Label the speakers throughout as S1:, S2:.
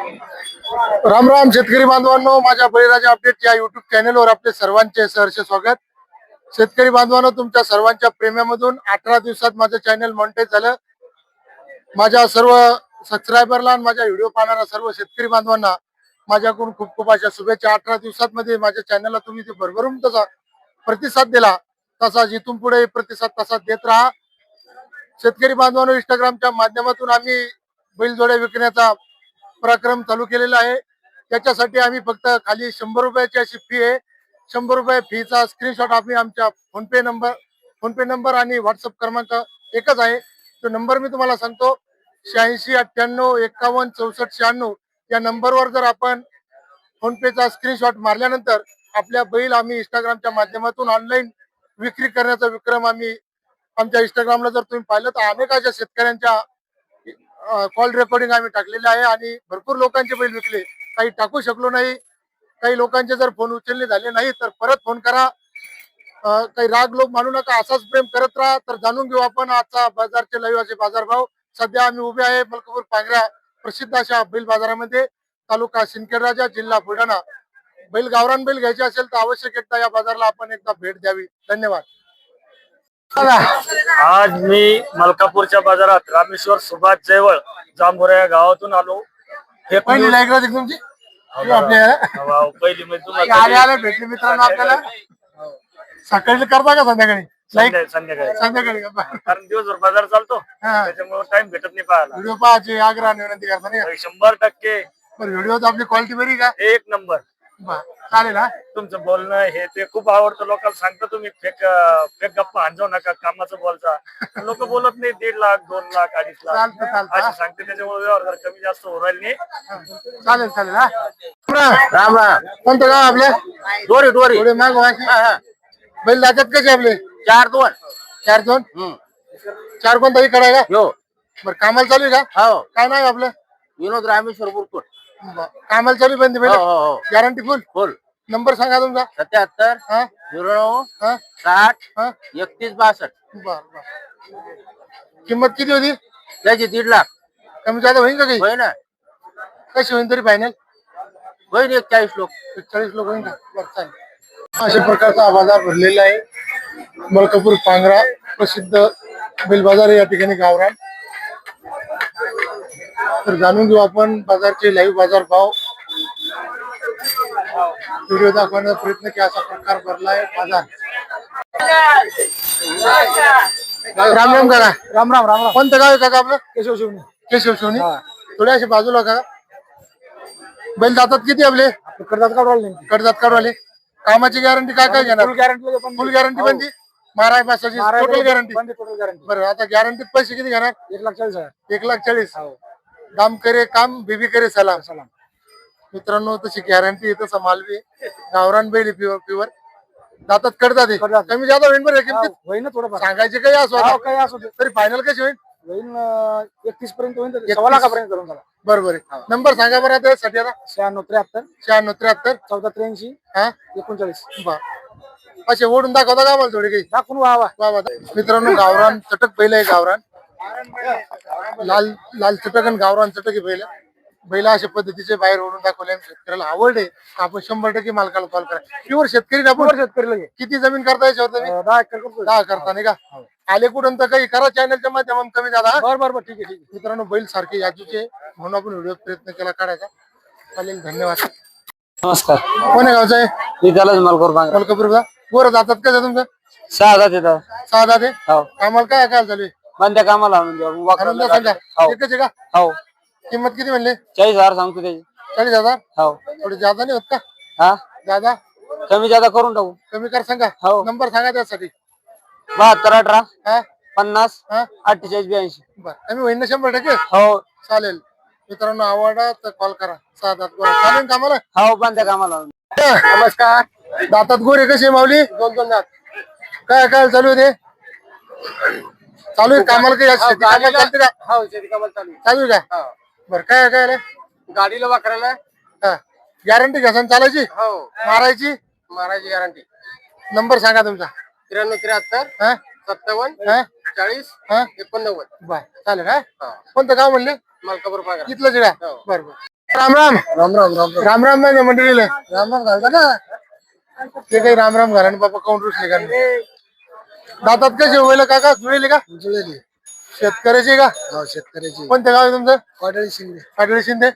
S1: राम राम शेतकरी बांधवांनो, माझ्या बळीराजा अपडेट या युट्यूब चॅनलवर आपले सर्वांचे सहर्ष स्वागत. शेतकरी बांधवांनो, तुमच्या सर्वांच्या प्रेमामधून 18 दिवसात माझं चॅनल मॉनिटाईज झालं. माझ्या सर्व सबस्क्रायबरला आणि माझ्या व्हिडिओ पाहणाऱ्या सर्व शेतकरी बांधवांना माझ्याकडून खूप खूप अशा शुभेच्छा. 18 दिवसात मध्ये माझ्या चॅनलला तुम्ही ते भरभरून तसा प्रतिसाद दिला, तसा इथून पुढे प्रतिसाद तसा देत राहा. शेतकरी बांधवांनो, इंस्टाग्रामच्या माध्यमातून आम्ही बैलजोड्या विकण्याचा पराक्रम चालू केलेला आहे. त्याच्यासाठी आम्ही फक्त खाली 100 रुपयाची अशी फी आहे. 100 रुपये फीचा स्क्रीनशॉट आम्ही आमच्या फोनपे नंबर आणि व्हॉट्सअप क्रमांक एकच आहे. तो नंबर मी तुम्हाला सांगतो, 8698516496 या नंबरवर जर आपण फोनपेचा स्क्रीनशॉट मारल्यानंतर आपल्या बैल आम्ही इंस्टाग्रामच्या माध्यमातून ऑनलाईन विक्री करण्याचा विक्रम आम्ही आमच्या इंस्टाग्रामला जर तुम्ही पाहिलं तर अनेक अशा शेतकऱ्यांच्या कॉल रेकॉर्डिंग आम्ही टाकलेले आहे आणि भरपूर लोकांचे बैल विकले. काही टाकू शकलो नाही, काही लोकांचे जर फोन उचलले झाले नाही तर परत फोन करा. काही राग लोक मानू नका, असाच प्रेम करत राहा. तर जाणून घेऊ आपण आजचा बाजारचे लाईव्ह असे बाजारभाव. सध्या आम्ही उभे आहे मलकापूर पांगऱ्या प्रसिद्ध अशा बैल बाजारामध्ये, तालुका सिंदखेड राजा, जिल्हा बुलढाणा. बैल गावरान बैल घ्यायचे असेल तर आवश्यक एकदा या बाजारला आपण एकदा भेट द्यावी. धन्यवाद.
S2: आज मी मलकापूरच्या बाजारात रामेश्वर सुभाष जयवळ जांभोरा या गावातून आलो.
S1: पहिली लाईक राहते तुमची
S2: पहिली
S1: भेटली मित्रांनो आपल्याला. सकाळी करता का संध्याकाळी?
S2: संध्याकाळी
S1: संध्याकाळी
S2: कारण दिवसभर बाजार चालतो, त्याच्यामुळे टाइम भेटत नाही पाहायला.
S1: व्हिडिओ पाहायची आग्रह विनंती करता नाही.
S2: 100%
S1: व्हिडिओ आपली क्वालिटी बरी का?
S2: एक नंबर.
S1: चालेल ना.
S2: तुमचं बोलणं हे ते खूप आवडतं लोकांना. सांगता तुम्ही फेक गप्पा आणजाऊ नका, कामाचं बोलता. लोक बोलत नाही 1.5 लाख 2 लाख 2.5 लाख असं सांगते, त्याच्यामुळे व्यवहार जर कमी जास्त होऊ राहिले नाही.
S1: चालेल चालेल. हा
S2: राम राम.
S1: कोणतं गाव आपलं?
S2: डोरी डोरी
S1: थोडे माग बैल जातात कसे आपले?
S2: 4-2.
S1: 4-2. 4 कोणता इकडे आहे का?
S2: हो
S1: बरं, कामाला चालू आहे का?
S2: हो.
S1: काय नाव आपलं?
S2: विनोद रामेश्वर बुरकुट.
S1: कामाला चालू बंदी
S2: हो हो.
S1: गॅरंटी फुल?
S2: फुल.
S1: नंबर सांगा तुमचा.
S2: 77 09 60 31 62.
S1: बर बर. किंमत किती होती
S2: त्याची? 1.5 लाख.
S1: कमी जादा होईल का काही?
S2: होय ना,
S1: कशी होईल तरी फायनल?
S2: होईल 41 लोक.
S1: 40 लोक होईल का? बरं चालेल. अशा प्रकारचा हा बाजार भरलेला आहे. मलकापूर पांगरा प्रसिद्ध बैल बाजार या ठिकाणी गावरान. तर जाणून घेऊ आपण बाजारचे लाईव्ह बाजार भाव. व्हिडिओ दाखवण्याचा प्रयत्न की असा प्रकार भरलाय बाजार. राम राम काका.
S3: राम राम. राम राम.
S1: कोणतं गाव आहे काका आपलं?
S3: केशव शिवणी.
S1: केशव शिवणी. थोडे असे बाजूला का बैल जातात किती आपले?
S3: करतात
S1: काढवाले. कामाची गॅरंटी काय काय घेणार? फुल गॅरंटी पण ती माराय पासाची टोटल गॅरंटी? बरं, आता गॅरंटीत पैसे किती घेणार?
S3: 1,40,000.
S1: 1,40,000. दाम करे काम, बीबी करे सलाम. मित्रांनो, तशी गॅरंटी येतं समालवी. गावरान बैल प्युअर दातात कडतात. कमी जादा होईल बरं किमतीत?
S3: होईल ना थोडं
S1: सांगायचे काही असो
S3: काही असू दे.
S1: तरी फायनल कशी होईल?
S3: होईल 31 पर्यंत होईल. 1.25 लाखापर्यंत करून झाला.
S1: बरोबर आहे. नंबर सांगा बरं त्यासाठी आता.
S3: 96
S1: 96
S3: 73 1483
S1: हा
S3: 39.
S1: बर. असे ओढून दाखवता का आम्हाला थोडी काही?
S3: दाखवून वा
S1: वा. मित्रांनो, गावरान चटक बैल आहे. गावरान लाल लाल चटक आणि गावरान चटक ही बैल. बैला अशा पद्धतीचे बाहेर ओढून दाखवले. शेतकऱ्याला आवड आहे. आपण 100% मालकाला कॉल करा. प्युअर शेतकरी ना आपण.
S3: शेतकरी
S1: किती जमीन करता याच्यावर तुम्ही?
S3: 10 एकर करतो.
S1: 10 करता नाही का? आले कुठून तर काही करा चॅनलच्या माध्यमातून कमी झाला.
S3: बरोबर. ठीक आहे.
S1: मित्रांनो, बैल सारखे याजूचे म्हणून आपण व्हिडिओ प्रयत्न केला काढायचा. चालेल, धन्यवाद.
S2: नमस्कार.
S1: कोण आहे गावचा आहे?
S2: मी त्यालाच मलकापूर.
S1: मलकापूरचा. वर जातात कसं तुमचं?
S2: 6 येतात.
S1: 6 दाते.
S2: हो.
S1: कामाला काय काय चालू आहे?
S2: बंद्या कामाला
S1: आनंद सांगा. एकच आहे का?
S2: हो.
S1: किंमत किती म्हणले?
S2: 40,000 सांगतो त्याची.
S1: 40,000.
S2: हो.
S1: थोडी जादा नाही होत का?
S2: हा,
S1: दादा
S2: कमी जादा करून टाकू.
S1: कमी कर सांगा.
S2: हो.
S1: नंबर सांगा त्यासाठी.
S2: 72 18
S1: हा
S2: 50
S1: हा
S2: 48 82.
S1: बर, कमी होईल ना 100%?
S2: हो
S1: चालेल. मित्रांनो, आवडा तर कॉल करा. 6 दात गोरा चालेल कामाला.
S2: हो. बंद्या कामाला.
S1: नमस्कार. दातात गोरे कसे माऊली? 2-2 दात. काय काय चालू आहे ते? चालू आहे कामाला काही? शेती कामाला चालते का?
S3: हो, शेती कामाला चालू आहे.
S1: चालू आहे का? बरं, काय काय
S3: गाडीला वाकरायला.
S1: गॅरंटी घ्या चालायची?
S3: हो.
S1: मारायची
S3: गॅरंटी.
S1: नंबर सांगा तुमचा.
S3: 93 73 57 40 89.
S1: बर, चालेल. हा कोणतं गाव म्हणले?
S3: मलकापूर पांगरा.
S1: इथलं जिल्हा. बरं बरं. राम राम
S3: राम राम राम
S1: राम राम नाही मंडळीला
S3: राम राम घालता ना
S1: ते काही राम राम घराने बाबा काउंट रुसले का दातात कसे होईल काका जुळेले का
S3: जुळेली
S1: शेतकऱ्याचे का
S3: हो शेतकऱ्याची
S1: कोणतं गाव आहे तुमचं
S3: कॉटळी शिंदे
S1: पाटोळे शिंदे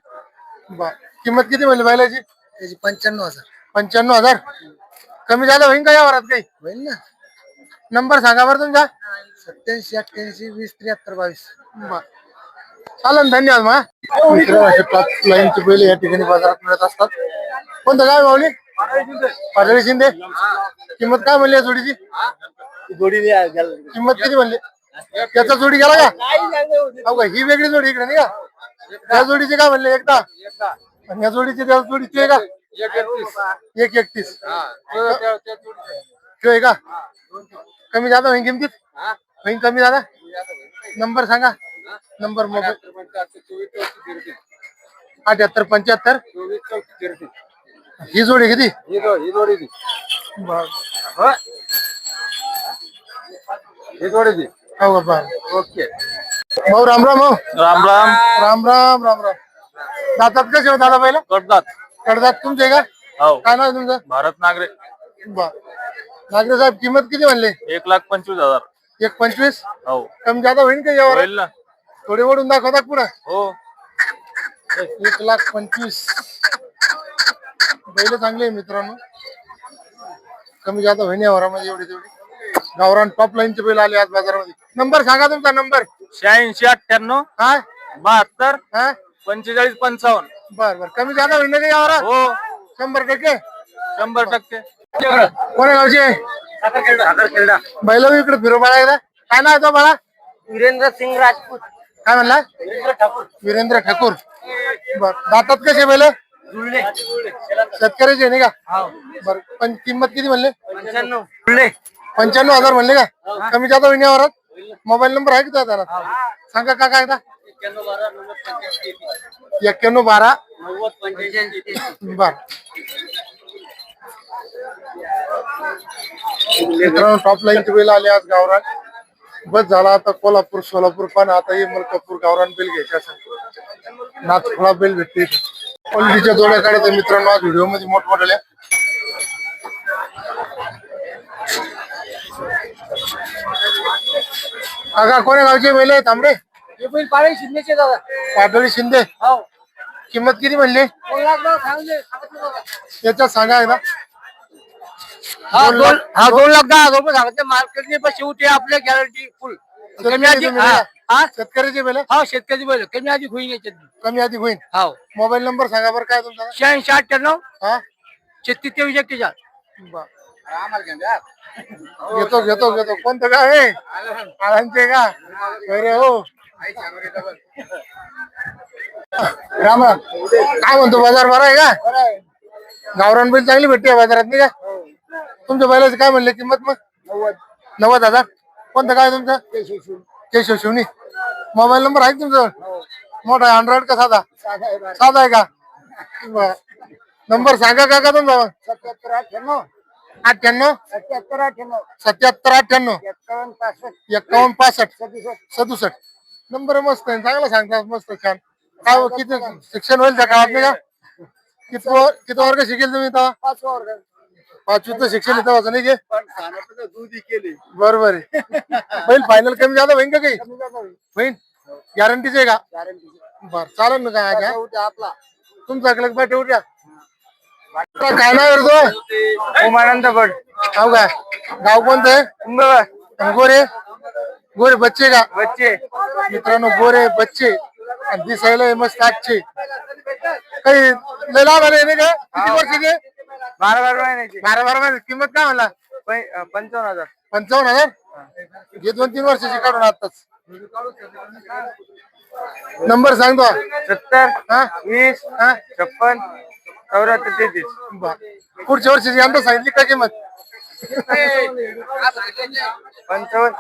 S1: बर किंमत किती म्हणली बैलाची
S3: त्याची 95,000
S1: 95,000 कमी झालं होईन का या वरात काही
S3: होईल ना
S1: नंबर सांगा बरं तुमचा
S3: 87 88 20 73 22
S1: बर चालेल धन्यवाद मग मित्र असे टॉप लाईनचे बैल या ठिकाणी बाजारात मिळत असतात कोणतं गाव आहे माऊली पाटोळे शिंदे किंमत काय म्हणली या जोडीची किंमत किती म्हणली त्याचा जोडी गेला का हो का ही वेगळी जोडी इकडे नाही का त्या जोडीचे काय म्हणले एकदा आणि या जोडीचे त्या जोडीचे आहे का 131 आहे का कमी जादा होईन किमतीत होईन कमी जादा नंबर सांगा नंबर मोबाईल 78 75 ही जोडी किती हो का ओके भाऊ राम राम हो
S2: राम राम
S1: राम राम राम राम दातात कसे हो दादा पहिला
S2: करतात
S1: कडदात तुमचे का
S2: हो
S1: काय नाव आहे तुमचं
S2: भारत नागरे
S1: बर नागरे साहेब किंमत किती म्हणले
S2: 1,25,000
S1: 125
S2: हो
S1: कमी जादा होईल का यावर
S2: होईल ना
S1: थोडे वडून दाखवता पुढे
S2: हो
S1: 1,25,000 बैल चांगले आहे मित्रांनो कमी जादा होईन या वरामध्ये एवढे तेवढे गावरान टॉप लाईनचे बैल आले आज बाजारामध्ये नंबर सांगा तुमचा नंबर
S2: 86 98
S1: हा
S2: 72
S1: हा
S2: 45 55
S1: बर बर कमी जादा होईल ना का यावर
S2: हो
S1: 100%
S2: 100%
S1: कोण्या गावचे बैल इकडे फिरो बाळा एकदा काय नाव आहे तो बाळा
S3: वीरेंद्र सिंग राजपूत
S1: काय म्हणला वीरेंद्र ठाकूर बर दातात कसे बैल शेतकऱ्याचे नाही का बर पण किंमत किती म्हणले 95,000 म्हणले का कमी जादा होईन यावरात मोबाईल नंबर आहे का त्याला सांगा काका एकदा 9112 बर मित्रांनो टॉप लाईनचे बैल आले आज गावरान बस झाला आता कोल्हापूर सोलापूर पण आता हे मलकापूर गावरान बैल घ्यायचे असेल नाथखोळा बैल भेटते क्वालिटीच्या जोड्या काढत मित्रांनो आज व्हिडिओ मध्ये मोठमोठ्या काका कोण्या गावचे बैल आहे तांबडे
S3: हे बैल पाळे शिंदेचे दादा
S1: पाटोळी शिंदे
S3: हो
S1: किंमत किती म्हणली
S3: 2 लाख सांगले
S1: याच्यात सांगा एकदा
S3: हा 2 लाख 10,000 रुपये सांगते मार्केटने पण शेवटी आपल्या गॅरंटी फुल कमी आधी
S1: शेतकऱ्याचे बैल
S3: हा शेतकरी बैल कमी आधी होईल याच्यात
S1: कमी आधी होईल
S3: हो
S1: मोबाईल नंबर सांगा बरं काय तुमचा
S3: 86 98
S1: हा
S3: 36 23 41
S1: बर. घेतो कोणतं गाव आहे आळंदचे का अरे हो राम राम. काय म्हणतो बाजार बरा आहे का गावरान बैल चांगली भेटते बाजारात नाही का तुमच्या बैलाची काय म्हणले किंमत मग 90,000 कोणतं काय तुमचं केशव शिवनी मोबाईल नंबर आहे तुमचा मोठा अँड्रॉइड का साधा साधा आहे का बरं. नंबर सांगा का तुमचा 98 77 98 51 65 67 नंबर मस्त आहे चांगला सांगतात मस्त छान काय हो, किती शिक्षण होईल त्या काळात नाही का किती वर्ग शिकेल तुम्ही तेव्हा 5वीचं शिक्षण येतं वाचा नाही के बरोबर आहे बैल फायनल कमी जादा होईन का काही होईन गॅरंटीच आहे का बर चालेल ना काय आपला तुमचा क्लक ठेवू द्या काय नाव करतो
S3: उमानंद भट
S1: हो का गाव कोणतं आहे गोरे गोरे बच्चे का
S3: बच्चे
S1: मित्रांनो गोरे बच्चे आणि दिसायला मस्त आजचे काही लय लाभ आले नाही का किती वर्षाचे
S3: 12 महिन्याची
S1: 12 महिने किंमत काय म्हणला
S3: 55,000
S1: 55,000 हे 2-3 वर्षाची काढून आताच नंबर सांगतो
S3: 70
S1: हा
S3: 20
S1: हा
S3: 56 74 33
S1: बर. पुढच्या वर्षीची अंदाज सांगितली का किंमत
S3: 55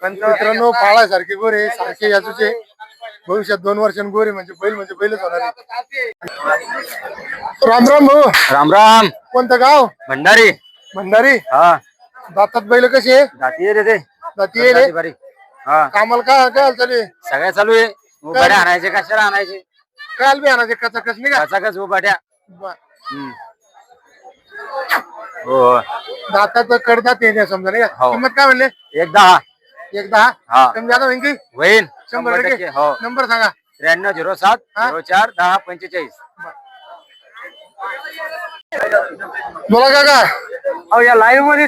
S1: मित्रांनो पाळासारखे गोरे सारखे याचूचे भविष्यात 2 वर्षांनी गोरे म्हणजे बैलच होणार आहे. राम राम भाऊ
S3: राम राम
S1: कोणतं गाव
S3: भंडारी
S1: भंडारी
S3: हा
S1: दातात बैल कसे आहे
S3: जाती रे ते
S1: जाती आहे रे?
S3: बरी हा
S1: कामाला काय काय चालू आहे
S3: सगळ्या चालू आहे गाड्या आणायचे कशाला आणायचे
S1: काय बी आणा कचा कस नाही का
S3: कचाकच उभाट्या
S1: बर.
S3: हो
S1: दाताचं कडदात येणे समजा नाही का
S3: हो.
S1: किंमत काय म्हणले
S3: एक 10
S1: एक 10
S3: हा.
S1: कमी जादा होईल की
S3: होईल
S1: 100%.
S3: हो
S1: नंबर सांगा
S3: 9307
S1: हा?
S3: 04 10 45.
S1: बोला काका
S3: अहो या लाईव्ह मध्ये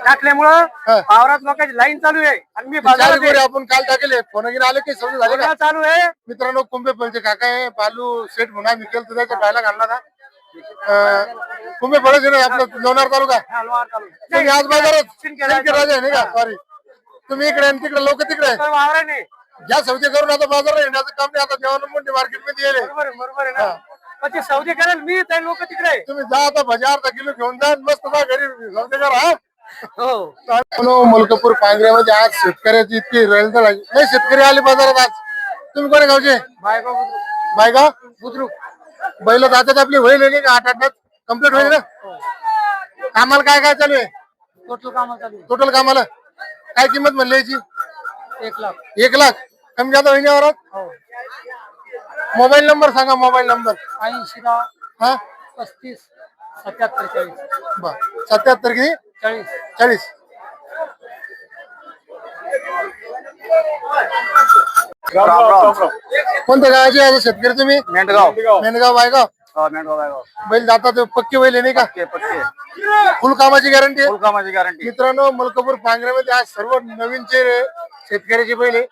S3: टाकल्यामुळं
S1: हा.
S3: वावरात लोकांची लाईन चालू आहे आणि मी
S1: चार
S3: बाजारात
S1: गोरे आपण काल टाकले फोन घेऊन आले की समजा झाले का
S3: चालू आहे.
S1: मित्रांनो कुंभे फळचे काका आहे बालू सेठ म्हणा निकेल तुझ्या गायला घालला ना कुंभे फळच आहे आपलं लोणार तालुका तुम्ही आज बाजारात सिंदखेड राजा आहे नाही का सॉरी तुम्ही इकडे आणि तिकडे लोक तिकडे आहे.
S3: वावराने
S1: ज्या सौदे करून आता बाजार येण्याचं काम नाही आता जेवण मोठी मार्केट मध्ये येईल
S3: बरोबर आहे ना पण ते सौदे करेल मी ते लोक तिकडे आहे.
S1: तुम्ही जा आता भजी अर्धा किलो घेऊन जा आणि मस्त जा घरी सौदे करा
S3: हो
S1: मलकापूर पांगऱ्यामध्ये आज शेतकऱ्याची इतकी रळत लागली नाही शेतकरी आले बाजारात आज तुम्ही कोणी गावचे बायगाव बुद्रुक बैल जातात आपली होईल नाही का 8 कम्प्लीट होईल ना कामाला काय काय चालू आहे
S3: टोटल कामाला चालू
S1: टोटल कामाला काय किंमत म्हणली याची
S3: 1 लाख
S1: 1 लाख कमी जाता होईल यावरात
S3: हो
S1: मोबाईल नंबर सांगा मोबाईल नंबर
S3: 80
S1: हा
S3: 35 77 40
S1: बर 77 किती 40 कोणत्या गावाचे आहे शेतकरी तुम्ही
S3: मेंढगाव
S1: मेनगाव बायगाव
S3: हो मेंढगाव आहे.
S1: बैल जातात पक्के बैल आहे नाही का
S3: पक्के
S1: फुल कामाची गॅरंटी आहे
S3: फुल कामाची गॅरंटी.
S1: मित्रांनो मलकापूर पांगऱ्यामध्ये आज सर्व नवीनचे शेतकऱ्याचे बैल आहे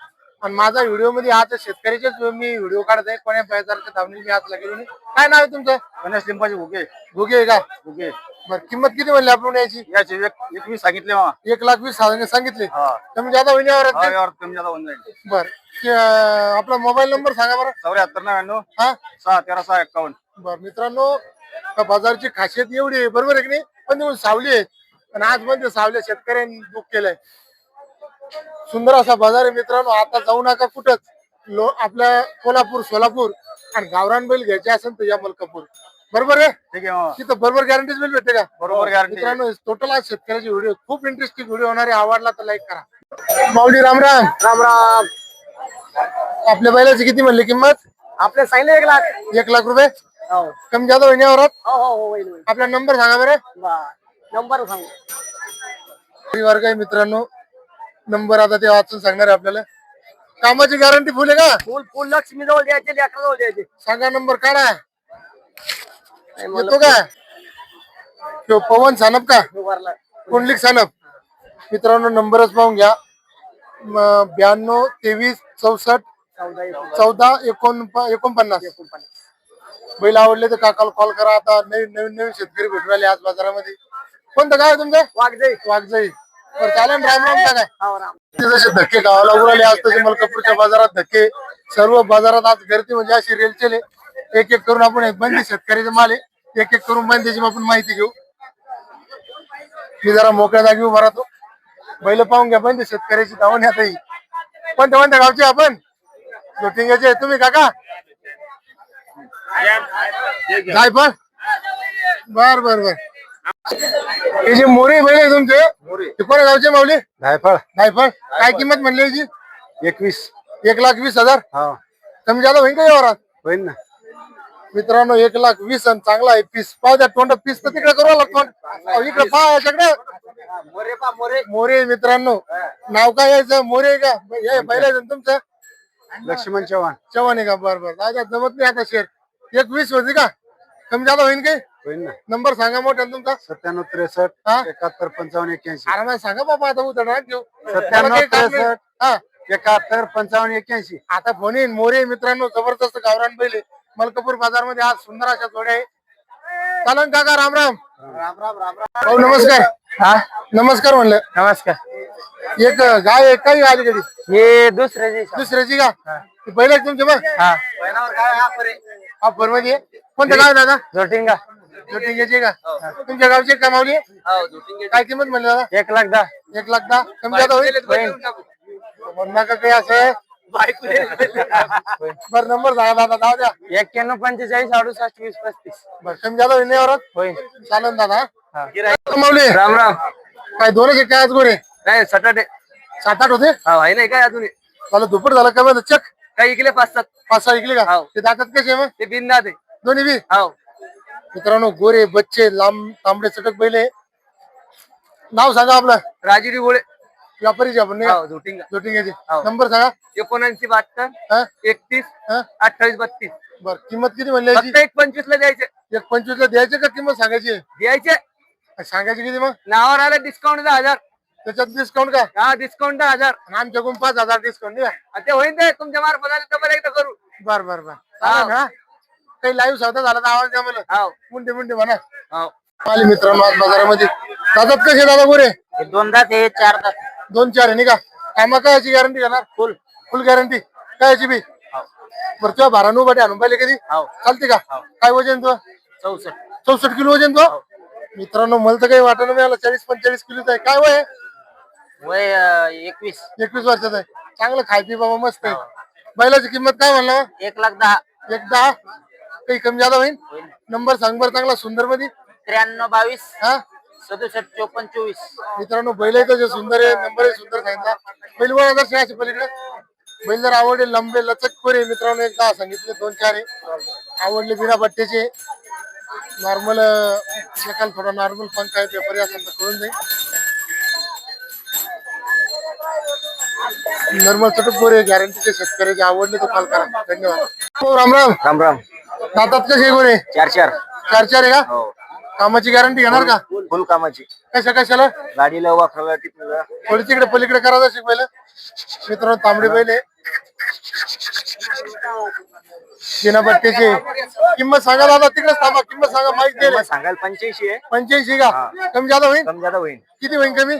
S1: आणि माझा व्हिडिओ मध्ये आज शेतकऱ्याचेच मी व्हिडिओ काढत आहे कोण्या बाजारच्या धावणी मी आज लागेल नाही. काय नाव आहे तुमचं
S3: गणेश लिंबाची भुगे
S1: भुगे आहे का
S3: भुगे
S1: बर किंमत किती म्हणली आपण याची
S3: याची 21 सांगितले मामा.
S1: 1,20,000 सांगितले
S3: हा
S1: कमी जादा होईल यावर
S3: हा, यावर कमी जादा होऊन जाईल.
S1: बर आपला मोबाईल नंबर सांगा बरं
S3: 74
S1: हा
S3: 6 13 6 51.
S1: बर मित्रांनो या बाजारची खासियत एवढी आहे बरोबर आहे की नाही पण ती सावली आहे आणि आज पण ते सावल्या शेतकऱ्यांनी बुक केलंय सुंदर असा बाजार आहे मित्रांनो आता जाऊ नका कुठंच आपल्या कोल्हापूर सोलापूर आणि गावरान बैल घ्यायचे असेल तर या मलकापूर बरोबर आहे
S3: ठीक आहे मामा.
S1: तिथं बरोबर गॅरंटीज बैल भेटते का
S3: बरोबर गॅरंटी.
S1: मित्रांनो टोटल आज शेतकऱ्याची व्हिडिओ खूप इंटरेस्टिंग व्हिडिओ होणार आहे आवडला तर लाईक करा माऊली रामराम
S3: राम राम.
S1: आपल्या बैलाची किती म्हणली किंमत
S3: आपले सांगितले 1 लाख.
S1: 1 लाख रुपये
S3: हो
S1: कमी जादा होईल यावर
S3: हो हो होईल होईल.
S1: आपला नंबर सांगा बरं
S3: नंबर सांगू
S1: वर्ग आहे मित्रांनो नंबर आता ते वाचून सांगणार आहे आपल्याला कामाची गॅरंटी फुल आहे का
S3: फुल फुल लक्ष्मी जवळ द्यायचे लेकरा जवळ द्यायचे.
S1: सांगा नंबर काढा येतो का तो पवन सानप का कुंडलिक सानप मित्रांनो नंबरच पाहून घ्या 92 23 64 14 49 बैल आवडले तर काकाला कॉल करा आता नवीन शेतकरी भेटून राहिले आज बाजारामध्ये कोणतं काय तुमचं वाघजाई बरं चालेल राम राम काय जसे धक्के गावाला उराले आज तसे मलकापूरच्या बाजारात धक्के सर्व बाजारात आज गर्दी म्हणजे अशी रेलचेल आहे एक करून आपण बंदी शेतकऱ्याचे माल आहे एक करून बंदीची आपण माहिती घेऊ मी जरा मोकळ्या जागी उभा राहतो बैल पाहून घ्या बंदी शेतकऱ्याची धावून आता ही कोणत्या गावचे आपण जोटिंगाचे तुम्ही काका काय पण बर बर बर हे जे मोरे बैल आहे तुमचे ते कोणत्या गावचे माऊली
S3: जायफळ
S1: जायफळ काय किंमत म्हणली याची
S3: 21.
S1: 1,20,000
S3: हा
S1: कमी जादा होईल का यावरात
S3: होईल ना.
S1: मित्रांनो 1,20,000 आणि चांगला आहे पीस पाव द्या तोंड पीस तर तिकडे करू लागतो इकडे पाव याच्याकडे मोरे मित्रांनो नाव काय यायचं मोरे का हे बैल आहे तुमचं
S3: लक्ष्मण चव्हाण
S1: चव्हाण आहे का बरं दादा जमत नाही आता शेअर 1,20,000 होती का कमी जादा होईल काही
S3: होईल ना.
S1: नंबर सांगा मोठा तुमचा
S3: 97 63
S1: हा
S3: 71 55 81.
S1: आरामात सांगा बाबा आता उतरणार घेऊ
S3: 97 63
S1: हा
S3: 71 55 81.
S1: आता फोन येईन मोरे मित्रांनो जबरदस्त गावरान बैल आहे. मलकापूर बाजार मध्ये आज सुंदर अशा जोड्या आहे चालन काका राम राम
S3: राम राम राम राम.
S1: भाऊ नमस्कार
S3: हा
S1: नमस्कार म्हणलं
S3: नमस्कार.
S1: एक गाय एक काही आली कधी
S3: हे दुसऱ्याची
S1: दुसऱ्याची का ती पहिलं आहे तुमचे मग
S3: हा
S1: हा मध्ये कोणतं गाव आहे दादा
S3: जोटिंगा
S1: जोटिंग्याची का तुमच्या गावची का मावली काय किंमत म्हणली दादा
S3: 1,10,000.
S1: 1,10,000 कमी जादा होईल नका काही असं बर नंबर सांगा दादा जाऊ द्या
S3: 91 45 68 20 35.
S1: बर कमी जादा होईल यावर
S3: होईल.
S1: चालन दादा
S3: हा.
S1: मावली
S3: राम राम.
S1: काय दोनच काय आज गोरे
S3: नाही सटाटे
S1: 7-8 होते
S3: हा आहे नाही काय अजून
S1: मला दुपट झालं का चक
S3: काही इकले 5-7.
S1: 5-6 इकले का?
S3: हो.
S1: ते दातात कसे मग?
S3: ते बिंदात आहे.
S1: दोन्ही बी?
S3: हो.
S1: मित्रांनो गोरे बच्चे लांब तांबडे चटक बैल आहे. नाव सांगा आपलं.
S3: राजुरी गोळे.
S1: व्यापारीचे आपण नाही का?
S3: हो, झोटिंगा.
S1: जोटिंग्याचे.
S3: हो.
S1: नंबर सांगा.
S3: 79
S1: हा?
S3: 31
S1: हा?
S3: 28 32.
S1: बर किंमत किती म्हणली याची?
S3: फक्त 1.25 ला द्यायचे.
S1: 1.25 ला द्यायचे का किंमत सांगायची?
S3: द्यायचे.
S1: सांगायची किती मग?
S3: नावावर आलं डिस्काउंट 1000.
S1: त्याच्यात डिस्काउंट का?
S3: हा, डिस्काउंट 1000.
S1: आणि आमच्याकडून 5,000 डिस्काउंट नाही का?
S3: ते होईल ते तुमच्या मार्फत आले तर बरं एकदा करू.
S1: बर बर बर चालेल ना. काही लाईव्ह सौदा झाला तर आवाज द्या मला.
S3: हो.
S1: मुंडे मुंडे म्हणा.
S3: हो.
S1: आले मित्रांनो आज बाजारामध्ये. दादात कसे दादा गोरे?
S3: 2 दात आहे 4 दात.
S1: 2-4 आहे नाही का? कामा काय याची गॅरंटी घेणार?
S3: फुल.
S1: फुल गॅरंटी काय याची बी? बरं तुझ्या भारानू बाटे आणून पाहिले कधी?
S3: हो.
S1: चालते का? काय वजन तुझं?
S3: 64.
S1: 64 किलो वजन तो. मित्रांनो मला तर काही वाटत नाही मला 40-45 किलोच आहे. काय वय आहे?
S3: वय 21.
S1: 21 वर्षाचा आहे. चांगलं खाय पी बाबा मस्त आहे. बैलाची किंमत काय म्हणलं?
S3: 1,10,000.
S1: 10 काही कमी जादा होईल. नंबर सांग बरं चांगला सुंदर मध्ये.
S3: 93 22
S1: हा
S3: 67 54 24.
S1: मित्रांनो बैल आहे जे सुंदर आहे. नंबर आहे सुंदर सांगितला. बैल वर आदर्श आहे पलीकडे. बैल जर आवडले लंबे लचक कोरे मित्रांनो एक 10 सांगितले 2-4 आहे. आवडले बिना बट्ट्याचे नॉर्मल एकाल थोडा नॉर्मल पंख आहे पेपर असेल तर कळून जाईल. नॉर्मल चटक गोरे गॅरंटीचे शेतकऱ्याचे आवडले तर कॉल करा. धन्यवाद. हो राम राम.
S3: राम राम.
S1: दातात कसे गोरे?
S3: 4-4.
S1: 4-4 आहे का?
S3: हो.
S1: कामाची गॅरंटी घेणार का?
S3: फुल कामाची.
S1: कशा कशाला?
S3: गाडीला वाखराला टिपला.
S1: थोडी तिकडे पलीकडे करायचं शिकवायला. मित्रांनो तांबडे बैल आहे. बिना बट्ट्याचे. किंमत सांगा दादा तिकडेच थांबा. किंमत सांगा माहिती दिली.
S3: सांगायला 85 आहे.
S1: 85 का? कमी जादा होईल?
S3: कम ज्यादा होईल.
S1: किती होईल कमी?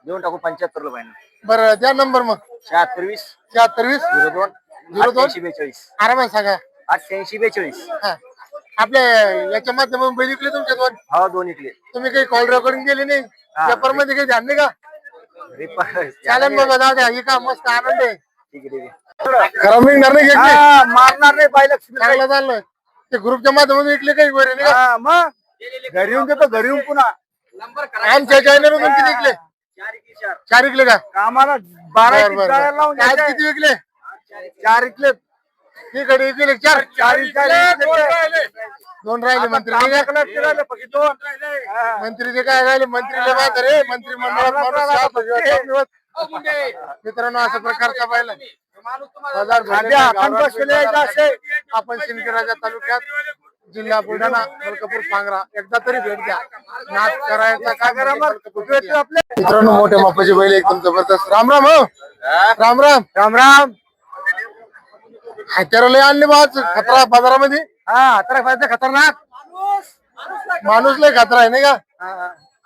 S3: देऊन टाकू 75 ला पाहिजे.
S1: बरं द्या नंबर मग.
S3: 76 20
S1: 76
S3: 02
S1: 02
S3: 42.
S1: आरामात सांगा.
S3: 88 42.
S1: हा. आपल्या याच्या माध्यमातून बैल विकले तुमच्या दोन.
S3: हा, दोन इकले.
S1: तुम्ही काही कॉल रेकॉर्डिंग केली नाही? पेपर मध्ये काही ध्यान नाही का? चालेल बघा जाऊ द्या. ही का मस्त आनंद आहे.
S3: ठीक आहे, ठीक आहे.
S1: खराब निघणार नाही घेतले.
S3: मारणार नाही पाहिलं.
S1: चांगलं चाललं. ते ग्रुपच्या माध्यमातून विकले काही गोरे नाही का?
S3: मग घरी येऊन देतो. घरी येऊन पुन्हा
S1: आमच्या चॅनल मधून किती विकले? 4 विकले का?
S3: कामाला
S1: बरं, बरं, बरं. आज किती विकले?
S3: 4 इकले.
S1: इकडे विकले 4.
S3: 4
S1: दोन राहिले मंत्री नाही का? मंत्रीचे काय राहिले? मंत्रीला बात रे मंत्री मंडळात. मित्रांनो अशा प्रकारचा पाहिलं बाजार भरले. आपण सिंदखेडराजा तालुक्यात जिल्हा बुलढाणा मलकापूर पांगरा एकदा तरी भेट द्या. नाच करायचा काय मित्रांनो मोठ्या मापाची बैल एकदम जबरदस्त. राम राम. हो राम राम.
S3: राम राम.
S1: हत्यार लय आणले बाज खतरा बाजारामध्ये.
S3: खतरनाक
S1: माणूस लय खतरा आहे नाही का?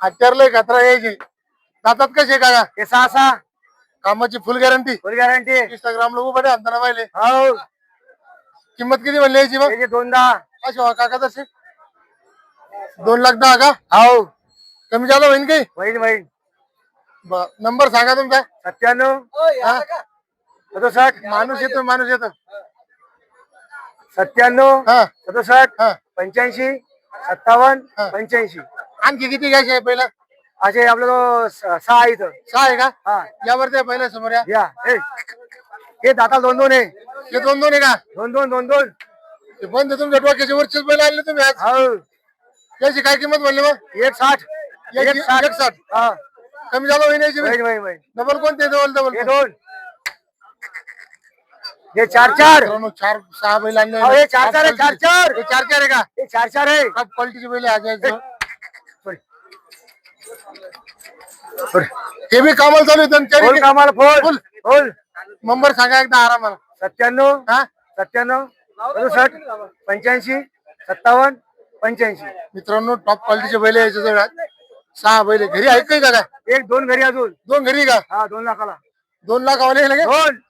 S1: हत्यार लय खतरा यायची. दातात कसे का?
S3: हे 6
S1: कामाची फुल गॅरंटी.
S3: फुल गॅरंटी.
S1: इंस्टाग्राम लोक बडे अंतना पाहिले.
S3: हो.
S1: किंमत किती म्हणली याची मग?
S3: 2,10,000.
S1: अशा काका तसे 2,10,000 का?
S3: हो.
S1: कमी झालं होईन काही?
S3: होईल.
S1: नंबर सांगा तुमचा.
S3: 97
S1: हा?
S3: 67
S1: माणूस येतो माणूस येतो.
S3: 97
S1: हा
S3: 67
S1: हा
S3: 85 57
S1: हा.
S3: 85.
S1: आणखी किती घ्यायचे आहे पहिला?
S3: असे आपलं 6 इथं.
S1: 6 आहे का?
S3: हा
S1: यावर द्या पहिला समोर या.
S3: या. हे दाता 2-2 आहे.
S1: हे 2-2 आहे का?
S3: 2-2
S1: ते बंद आहे तुमच्या डोक्याचे वरचेच बैल आणले तुम्ही आज.
S3: हो.
S1: याची काय किंमत म्हणली मग?
S3: 160
S1: याची 160.
S3: हा.
S1: कमी झालं होईन याची?
S3: होईल.
S1: डबल कोणते डबल?
S3: हे 2 हे 4-4.
S1: 4-6 बैल आणले.
S3: हे 4-4 आहे. 4-4
S1: हे 4-4 आहे का?
S3: हे 4-4 आहे.
S1: टॉप क्वालिटीचे बैल आज यायचं. हे बी कामाला चालू आहे.
S3: फुल कामाला फुल.
S1: नंबर सांगा एकदा आरामाला.
S3: 97
S1: हा
S3: 97 67 85 57 85.
S1: मित्रांनो टॉप क्वालिटीचे बैल यायचे जवळ 6 बैल घरी आहेत काही का?
S3: 1-2 घरी अजून.
S1: 2 घरी का?
S3: हा 2 लाखाला
S1: 2 लाख आले लगे.
S3: 2.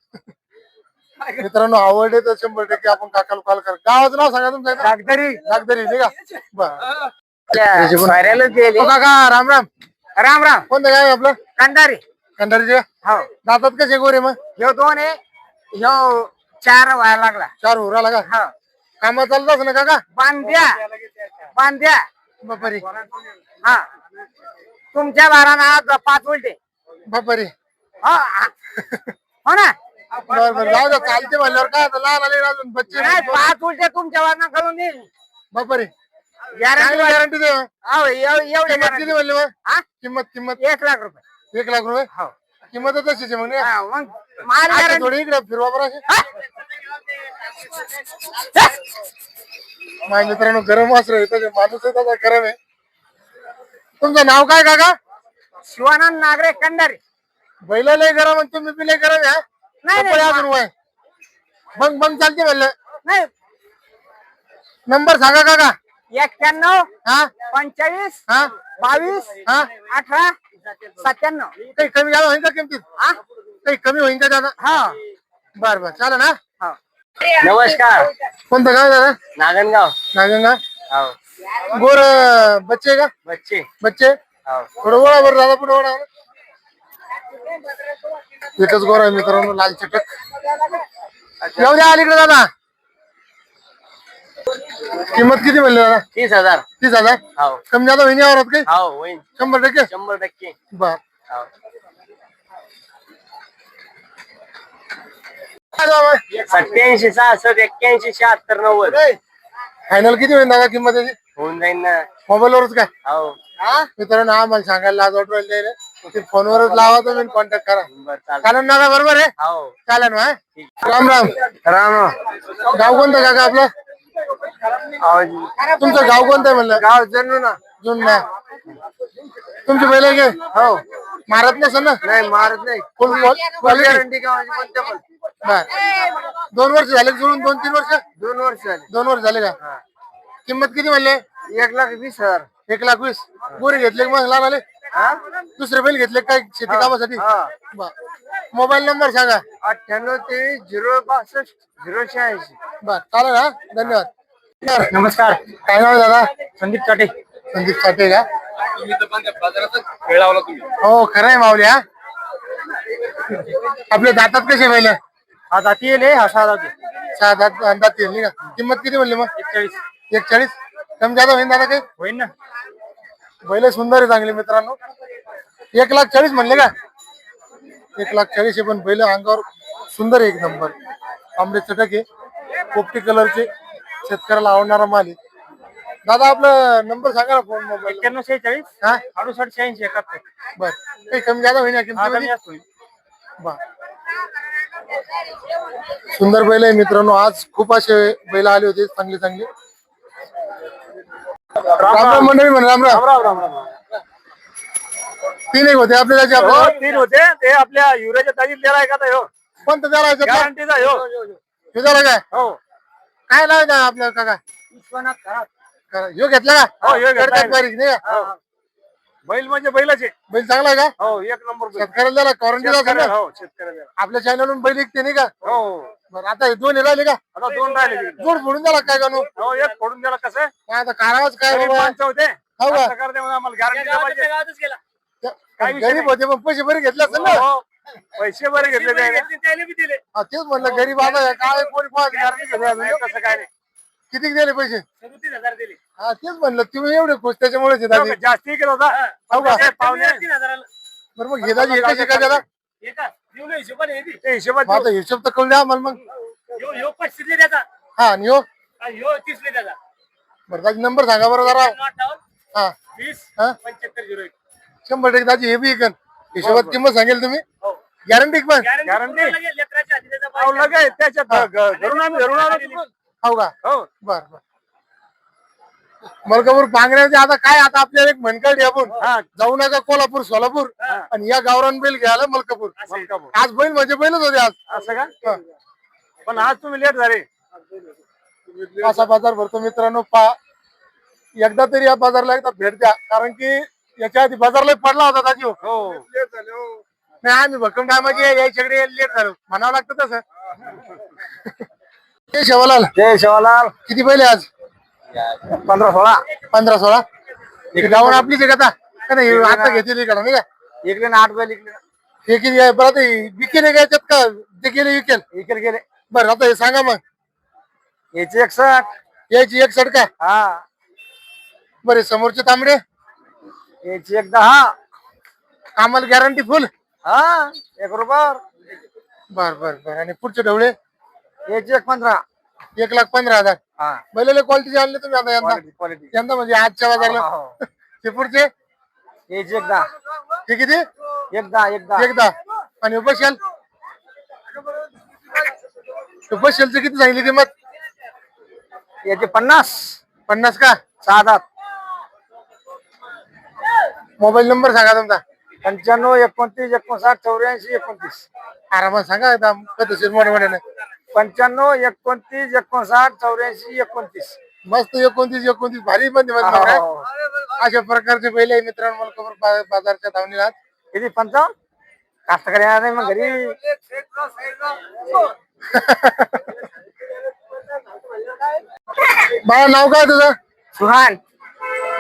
S1: मित्रांनो आवडले तर 100% आपण काकाला कॉल करा. गावाचं नाव सांगा तुमचं.
S3: दागदरी.
S1: दागदरी नाही का? बरं.
S3: दिले.
S1: काका राम राम.
S3: राम राम.
S1: कोणतं गाव आहे आपलं?
S3: कंदारी.
S1: कंधारीचे.
S3: हो.
S1: दातात कसे गोरे मग?
S3: ह्यो 2 आहे. ह्यो 4 व्हायला लागला.
S1: 4 उराला का?
S3: हा.
S1: कामात चालतात ना काका?
S3: बांध्या.
S1: बापारी
S3: हा. तुमच्या बाराना 5 उलटे.
S1: बापारी.
S3: हो ना.
S1: बरं बरं जाऊ द्या चालते म्हणल्यावर काय आता लहान आले अजून बच्चे
S3: नाही 5 उलटे तुमच्या वारणा करून देईल
S1: बापरे
S3: गॅरंटी
S1: गॅरंटी दे
S3: एवढी
S1: किंमत किती म्हणले मग
S3: हा?
S1: किंमत
S3: 1,00,000 रुपये
S1: 1 लाख रुपये
S3: हो
S1: किंमत तशीच आहे मग नाही?
S3: हा, मग माल
S1: आता
S3: guarantee.
S1: थोडी इकडे फिरवा बरं अशी. माझ्या मित्रांनो गरम वासर आहे त्याचे माणूस आहे त्याचा गरम आहे. तुमचं नाव काय काका
S3: शिवानंद नागरे कंडारी
S1: बैल लय गरम आणि तुम्ही बी लय गरम आहे
S3: नाही,
S1: कपडे अजून वय बंग बंग चालते म्हणलं
S3: नाही
S1: नंबर सांगा काका
S3: 91
S1: हा
S3: 45
S1: हा
S3: 22
S1: हा
S3: 18 97
S1: काही कमी जादा होईल का किमतीत
S3: हा
S1: काही कमी होईल का दादा
S3: हा
S1: बर बर चालेल ना
S3: नमस्कार
S1: कोणतं गाव दादा
S3: नागनगाव
S1: नागंगा
S3: हो
S1: गोर बच्चे का
S3: बच्चे
S1: बच्चे
S3: हो
S1: थोडं वळा बरं दादा पुढे वळा एकच गोर आहे मित्रांनो लाल चटक येऊ द्या अलीकडे दादा किंमत किती म्हणली दादा
S3: 30,000
S1: 30,000
S3: हो
S1: कमी जादा होईन यावर काही
S3: हो होईल
S1: 100%
S3: 100%
S1: बर
S3: हो
S1: काय दादा?
S3: 87 66 81 76 90
S1: फायनल किती होईल दादा किंमत याची
S3: होऊन जाईल ना
S1: मोबाईल वरच काय
S3: हो
S1: मित्रांनो आम्हाला सांगायला लाज वाटू राहिली रे. ते फोनवरच लावा तुम्ही कॉन्टॅक्ट करा
S3: बरं चालेल
S1: चालेल ना बरोबर आहे
S3: हो
S1: चालेल ना राम राम
S3: राम
S1: गाव कोणतं काका आपलं तुमचं गाव कोणतं आहे म्हणलं
S3: गाव जन्नू ना
S1: जुन्ना तुमची बैल आहे की
S3: हो
S1: मारत नसेल ना
S3: नाही मारत नाही
S1: फुल क्वालिटी
S3: गॅरंटी गावाची कोणत्या पण
S1: बर 2 वर्ष झाले जुळून 2-3 वर्ष
S3: 2 वर्ष झाली
S1: 2 वर्ष झाले का किंमत किती म्हणले
S3: 1,20,000
S1: 1,20,000 गोरे घेतले का मग लहान आले
S3: हा
S1: दुसरे बैल घेतले काय शेती कामासाठी
S3: हा
S1: मोबाईल नंबर सांगा
S3: 98 062 086
S1: बर चालेल हा धन्यवाद
S3: नमस्कार
S1: काय नाव आहे दादा
S3: संदीप चाटे
S1: संदीप साठे का हो खरं आहे माऊली हा आपले दातात कसे बैल
S3: हा जाती येईल हा 6 जाती
S1: 6 दात येईल नाही का किंमत किती म्हणली मग
S3: 41
S1: 41 कमी जादा होईल दादा काही
S3: होईल ना
S1: बैल सुंदर आहे चांगले मित्रांनो 1,40,000 म्हणले का 1,40,000 पण बैल अंगावर सुंदर आहे एक नंबर तांबडे चटक आहे पोपटी कलरचे शेतकऱ्याला आवडणारा माल आहे दादा आपलं नंबर सांगा ना फोन मोबाईल
S3: 91
S1: हा
S3: 68 86 71
S1: बर काही कमी जादा होईल ना किंमत बर सुंदर बैल आहे मित्रांनो आज खूप असे बैल आले होते चांगले चांगले राम राम मंडळी म्हण राम राम तीन एक होते आपल्या त्याचे आपल्या
S2: 3 होते ते आपल्या युवराच्या ताजीत दिला आहे का तो ह्यो?
S1: कोणतं त्याला
S2: गॅरंटीचा ह्यो
S1: हे झालं काय
S2: हो
S1: काय नाव आहे आपल्या काका ह्यो घेतला का
S2: हो, ह्यो घेतला.
S1: करतात बारीक नाही का
S2: हो. बैल म्हणजे बैलाचे
S1: बैल चांगला आहे का
S2: हो 1 नंबर बैल.
S1: शेतकऱ्याला दिला क्वारंटीला
S2: शेतकऱ्याला, हो शेतकऱ्याला
S1: आपल्या चॅनलवरून बैल विकते नाही का
S2: हो
S1: बरं आता हे 2 राहिले का
S2: आता 2 राहिले
S1: जोड फोडून झाला काय कानू
S2: हो 1 फोडून गेला कसं
S1: काय आता कारावाच काय
S2: गरीब
S1: बाबा
S2: माणसं होते
S1: हो का?
S2: असं करते म्हणून आम्हाला गॅरंटी काय विषय
S1: गरीब होते पण पैसे बरे घेतले असेल ना
S2: हो पैसे बरे घेतले त्याने बी दिले
S1: हा, तेच म्हणलं गरीब आता काय कोणी कोणाची guarantee घेतली असेल ना?
S2: तसं काय नाही
S1: किती दिले पैसे
S2: 37,000 दिले
S1: हा तेच म्हणलं तुम्ही एवढे खुश त्याच्यामुळेच
S2: हो
S1: येतात
S2: का? जास्ती केला होता
S1: हो का?
S2: कसं आहे, पाहुणे
S1: बरं मग घेताची एका शिका त्याला
S2: ते हिशोबात
S1: मग आता हिशोब तर कळून द्या मला मग हा आणि हो बरं दाजी नंबर सांगा बरं जरा हा हा
S2: 7501
S1: 100% दाजी हे बी इकन हिशोबात किंमत सांगेल तुम्ही गॅरंटी पण
S2: गॅरंटी लगे त्याच्यात घरून आम्ही घरून आलो तिकडून.
S1: हो का
S2: हो
S1: बर बर मलकापूर पांगऱ्याचे आता काय आता आपल्याला एक मनकाडी आपण
S2: हा
S1: जाऊ नका कोल्हापूर सोलापूर आणि या गावरान बैल घ्यायला मलकापूर
S2: मलकापूर.
S1: आज बैल म्हणजे बैलच होते आज
S2: असं का
S1: हा.
S2: पण आज तुम्ही लेट झाले
S1: असा बाजार भरतो मित्रांनो एकदा तरी या बाजारला एकदा भेट द्या कारण की याच्या आधी बाजारला पडला होता दाजी
S2: हो
S1: नाही आम्ही भक्कम टायमाची याच्याकडे लेट झालो म्हणावं लागतं तसं ते शेवालाल
S3: जय शिवालाल
S1: किती बैल आहे आज
S3: 15-16
S1: 15-16 गावून आपलीच आहे का आता? का नाही आता घेतली इकडं नाही का
S3: इकडे ना 8 बैल इकडे
S1: हे किती आहे बरं आता विकेल आहे का याच्यात का ते गेले विकेल
S3: इकडे गेले
S1: बरं आता हे सांगा मग
S3: याची 61
S1: यायची एक सडका
S3: हा
S1: बरे समोरचे तांबडे
S3: याची 10
S1: कामाला गॅरंटी फुल
S3: हा 1 रुपयावर
S1: बर बर बर. आणि पुढचे ढवळे
S3: याचे 15.
S1: 1,15,000.
S3: हा
S1: बैलाला क्वालिटीचे आणले तुम्ही आता यंदा
S3: क्वालिटी
S1: यंदा म्हणजे आजच्या बाजारला ते पुढचे
S3: याचे एकदा
S1: ते किती
S3: एकदा
S1: एकदा. आणि बसेल बसेलचं किती सांगितली किंमत
S3: याचे 50.
S1: 50 का.
S3: 6
S1: मोबाईल नंबर सांगा तुमचा
S3: 95 29 59 84 29.
S1: आरामात सांगा एकदम पद्धतशीर मोठे मोठ्याने
S3: 95 29 59 84 29.
S1: मस्त 29 भारी मध्ये मध्ये अशा प्रकारचे बैल आहे मित्रांनो मलकापूर बाजारच्या धावणीला
S3: किती 55. कास्तकरी येणार नाही मग घरी.
S1: बाळा नाव काय तुझं
S3: सुहान.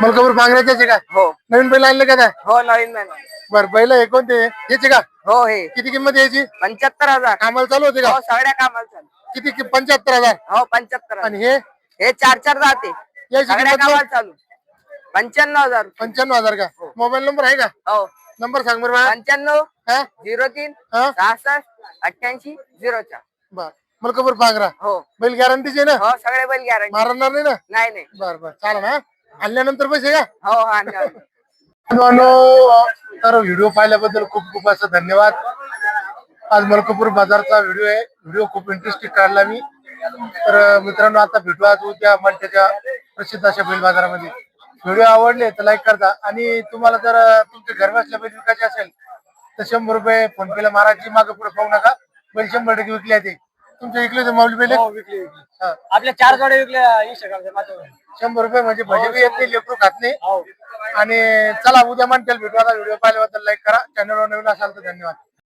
S1: मलकापूर पांगऱ्याचे आहे का
S3: हो
S1: नवीन बैल आणले का
S3: हो नवीन महिना.
S1: बर बैल हे कोणते याचे का
S3: हो हे
S1: किती किंमत यायची
S3: 75,000.
S1: कामाला चालू होते का
S3: हो सगळ्या कामाला चालू.
S1: किती 75,000.
S3: हो 75,000.
S1: आणि हे
S3: हे 4 जाते
S1: याची
S3: सगळ्या
S1: किंमत
S3: कामाला चालू. 95,000.
S1: 95,000 का मोबाईल नंबर आहे का
S3: हो
S1: नंबर सांग बरं बाळा
S3: 95
S1: हा
S3: 03
S1: हा
S3: 66 88 04.
S1: बर मलकापूर पांगरा
S3: हो
S1: बैल गॅरंटीचे ना
S3: हो सगळे बैल गॅरंटी.
S1: मारणार नाही ना
S3: नाही नाही.
S1: बर बर चालेल ना आणल्यानंतर पैसे का
S3: हो हा नाही.
S1: मित्रांनो, तर व्हिडिओ पाहिल्याबद्दल खूप खूप असं धन्यवाद. आज मलकापूर बाजारचा व्हिडिओ आहे व्हिडिओ खूप इंटरेस्टिंग काढला मी. तर मित्रांनो आता भेटू आज उद्या मंठ्याच्या प्रसिद्ध अशा बैल बाजारामध्ये. व्हिडिओ आवडले तर लाईक करता आणि तुम्हाला जर तुमच्या घर बसल्या बैल विकायचे असेल तर 100 रुपये फोन पेला मारायची मागे पुढे पाहू नका बैल 100% विकले ते तुमच्या विकले तर माऊली बैल हा.
S3: आपल्या 4 गाड्या विकल्या इंस्टाग्रामच्या
S1: 100 रुपये म्हणजे भजे बी येत नाही लेकरू खात नाही. आणि चला उद्या मंठ्याला भेटू आता व्हिडिओ पाहिल्याबद्दल लाईक करा चॅनलवर नवीन असाल तर धन्यवाद.